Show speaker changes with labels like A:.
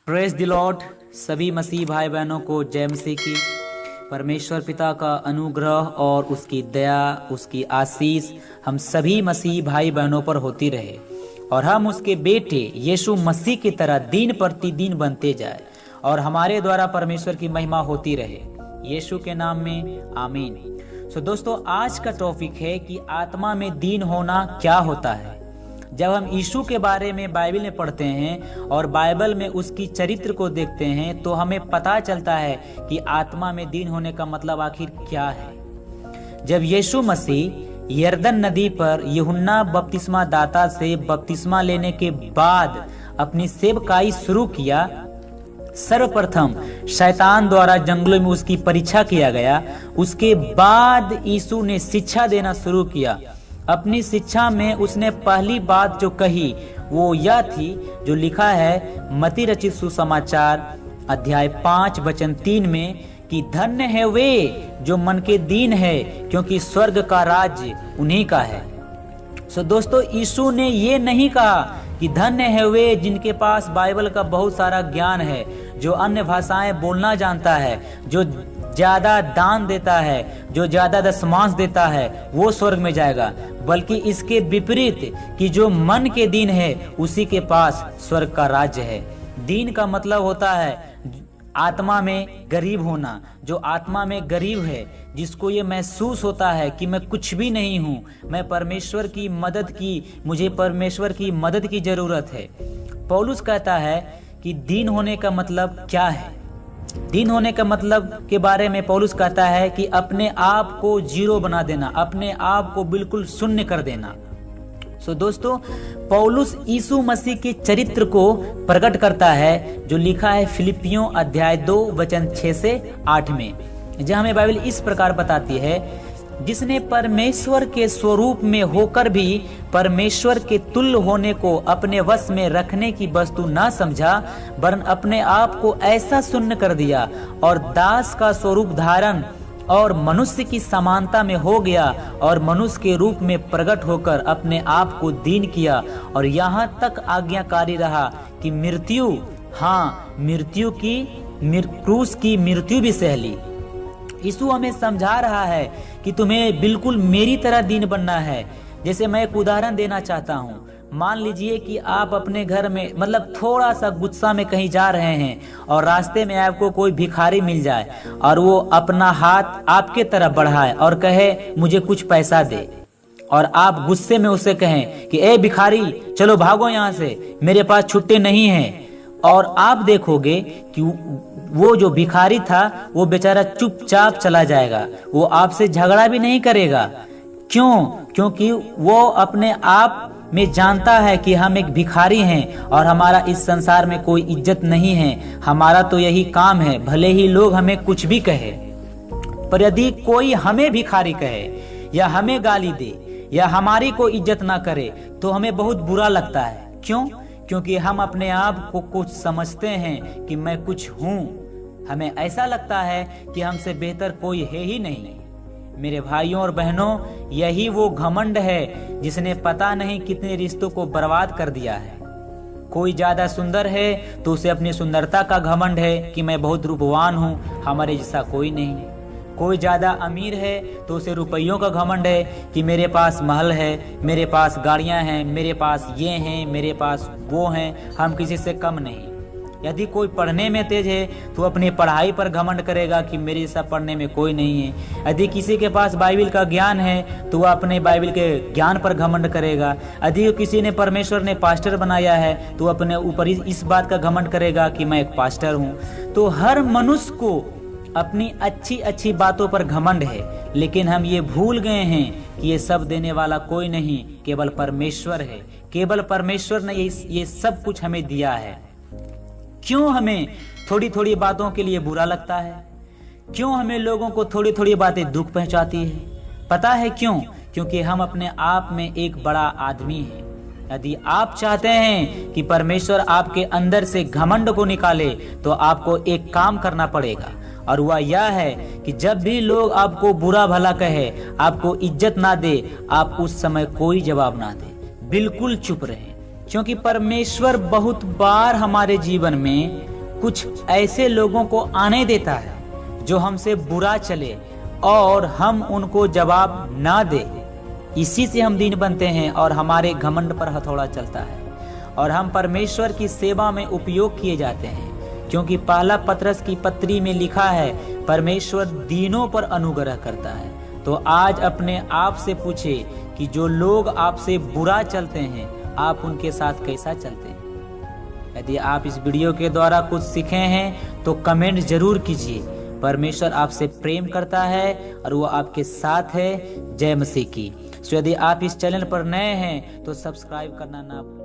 A: Praise the Lord. सभी मसीह भाई बहनों को जय मसीह की। परमेश्वर पिता का अनुग्रह और उसकी दया, उसकी आशीष हम सभी मसीह भाई बहनों पर होती रहे और हम उसके बेटे यीशु मसीह की तरह दिन प्रतिदिन बनते जाए और हमारे द्वारा परमेश्वर की महिमा होती रहे। यीशु के नाम में आमीन। दोस्तों, आज का टॉपिक है कि आत्मा में दीन होना क्या होता है। जब हम यीशु के बारे में बाइबल में पढ़ते हैं और बाइबल में उसकी चरित्र को देखते हैं तो हमें पता चलता है कि आत्मा में दीन होने का मतलब आखिर क्या है। जब यीशु मसीह यरदन नदी पर यूहन्ना बपतिस्मा दाता से बपतिस्मा लेने के बाद अपनी सेवकाई शुरू किया, सर्वप्रथम शैतान द्वारा जंगलों में उसकी परीक्षा किया गया। उसके बाद यीशु ने शिक्षा देना शुरू किया। अपनी शिक्षा में उसने पहली बात जो कही वो यह थी जो लिखा है मत्ती रचित सुसमाचार अध्याय 5 वचन 3 में कि धन्य है वे जो मन के दीन है, क्योंकि स्वर्ग का राज्य उन्हीं का है। दोस्तों, यीशु ने ये नहीं कहा कि धन्य है वे जिनके पास बाइबल का बहुत सारा ज्ञान है, जो अन्य भाषाएं बोलना जानता है, जो ज्यादा दान देता है, जो ज्यादा दशमांश देता है, वो स्वर्ग में जाएगा। बल्कि इसके विपरीत कि जो मन के दीन है उसी के पास स्वर्ग का राज्य है। दीन का मतलब होता है आत्मा में गरीब होना। जो आत्मा में गरीब है, जिसको ये महसूस होता है कि मैं कुछ भी नहीं हूँ, मैं परमेश्वर की मदद की, मुझे परमेश्वर की मदद की जरूरत है। पौलुस कहता है कि दीन होने का मतलब क्या है। दीन होने का मतलब के बारे में पौलुस कहता है कि अपने आप को जीरो बना देना, अपने आप को बिल्कुल शून्य कर देना। दोस्तों, पौलुस यीशु मसीह के चरित्र को प्रकट करता है जो लिखा है फिलिपियों अध्याय 2 वचन 6 से 8 में, जहां हमें बाइबल इस प्रकार बताती है, जिसने परमेश्वर के स्वरूप में होकर भी परमेश्वर के तुल्य होने को अपने वश में रखने की वस्तु न समझा, वरन अपने आप को ऐसा शून्य कर दिया और दास का स्वरूप धारण और मनुष्य की समानता में हो गया और मनुष्य के रूप में प्रकट होकर अपने आप को दीन किया और यहाँ तक आज्ञाकारी रहा कि मृत्यु की क्रूस की मृत्यु भी सह ली। यीशु हमें समझा रहा है कि तुम्हें बिल्कुल मेरी तरह दीन बनना है। जैसे मैं एक उदाहरण देना चाहता हूँ। मान लीजिए कि आप अपने घर में मतलब थोड़ा सा गुस्सा में कहीं जा रहे हैं और रास्ते में आपको कोई भिखारी मिल जाए और वो अपना हाथ आपके तरफ बढ़ाए और कहे मुझे कुछ पैसा दे, और आप गुस्से में उसे कहें कि ए भिखारी, चलो भागो यहाँ से, मेरे पास छुट्टे नहीं हैं। और आप देखोगे कि वो जो भिखारी था वो बेचारा चुपचाप चला जाएगा, वो आपसे झगड़ा भी नहीं करेगा। क्यों? क्योंकि वो अपने आप में जानता है कि हम एक भिखारी हैं और हमारा इस संसार में कोई इज्जत नहीं है। हमारा तो यही काम है, भले ही लोग हमें कुछ भी कहे, पर यदि कोई हमें भिखारी कहे या हमें गाली दे या हमारी कोई इज्जत ना करे तो हमें बहुत बुरा लगता है। क्यों? क्योंकि हम अपने आप को कुछ समझते हैं कि मैं कुछ हूँ। हमें ऐसा लगता है कि हमसे बेहतर कोई है ही नहीं। मेरे भाइयों और बहनों, यही वो घमंड है जिसने पता नहीं कितने रिश्तों को बर्बाद कर दिया है। कोई ज्यादा सुंदर है तो उसे अपनी सुंदरता का घमंड है कि मैं बहुत रूपवान हूँ, हमारे जैसा कोई नहीं। कोई ज्यादा अमीर है तो उसे रुपयों का घमंड है कि मेरे पास महल है, मेरे पास गाड़ियां हैं, मेरे पास ये हैं, मेरे पास वो हैं, हम किसी से कम नहीं। यदि कोई पढ़ने में तेज है तो अपनी पढ़ाई पर घमंड करेगा कि मेरे जैसा पढ़ने में कोई नहीं है। यदि किसी के पास बाइबल का ज्ञान है तो वह अपने बाइबल के ज्ञान पर घमंड करेगा। यदि किसी ने परमेश्वर ने पास्टर बनाया है तो अपने ऊपर इस बात का घमंड करेगा कि मैं एक पास्टर हूँ। तो हर मनुष्य को अपनी अच्छी अच्छी बातों पर घमंड है, लेकिन हम ये भूल गए हैं कि ये सब देने वाला कोई नहीं, केवल परमेश्वर है। केवल परमेश्वर ने ये सब कुछ हमें दिया है। क्यों हमें थोड़ी थोड़ी बातों के लिए बुरा लगता है? क्यों हमें लोगों को थोड़ी थोड़ी बातें दुख पहुंचाती है? पता है क्यों? क्योंकि हम अपने आप में एक बड़ा आदमी है। यदि आप चाहते हैं कि परमेश्वर आपके अंदर से घमंड को निकाले तो आपको एक काम करना पड़ेगा, और वह यह है कि जब भी लोग आपको बुरा भला कहे, आपको इज्जत ना दे, आप उस समय कोई जवाब ना दे, बिल्कुल चुप रहे। क्योंकि परमेश्वर बहुत बार हमारे जीवन में कुछ ऐसे लोगों को आने देता है जो हमसे बुरा चले और हम उनको जवाब ना दे। इसी से हम दीन बनते हैं और हमारे घमंड पर हथौड़ा चलता है और हम परमेश्वर की सेवा में उपयोग किए जाते हैं, क्योंकि पहला पतरस की पत्री में लिखा है परमेश्वर दीनों पर अनुग्रह करता है। तो आज अपने आप से पूछे कि जो लोग आपसे बुरा चलते हैं आप उनके साथ कैसा चलते हैं। यदि आप इस वीडियो के द्वारा कुछ सीखे हैं तो कमेंट जरूर कीजिए। परमेश्वर आपसे प्रेम करता है और वो आपके साथ है। जय मसीह की। यदि आप इस चैनल पर नए हैं तो सब्सक्राइब करना ना भूलें।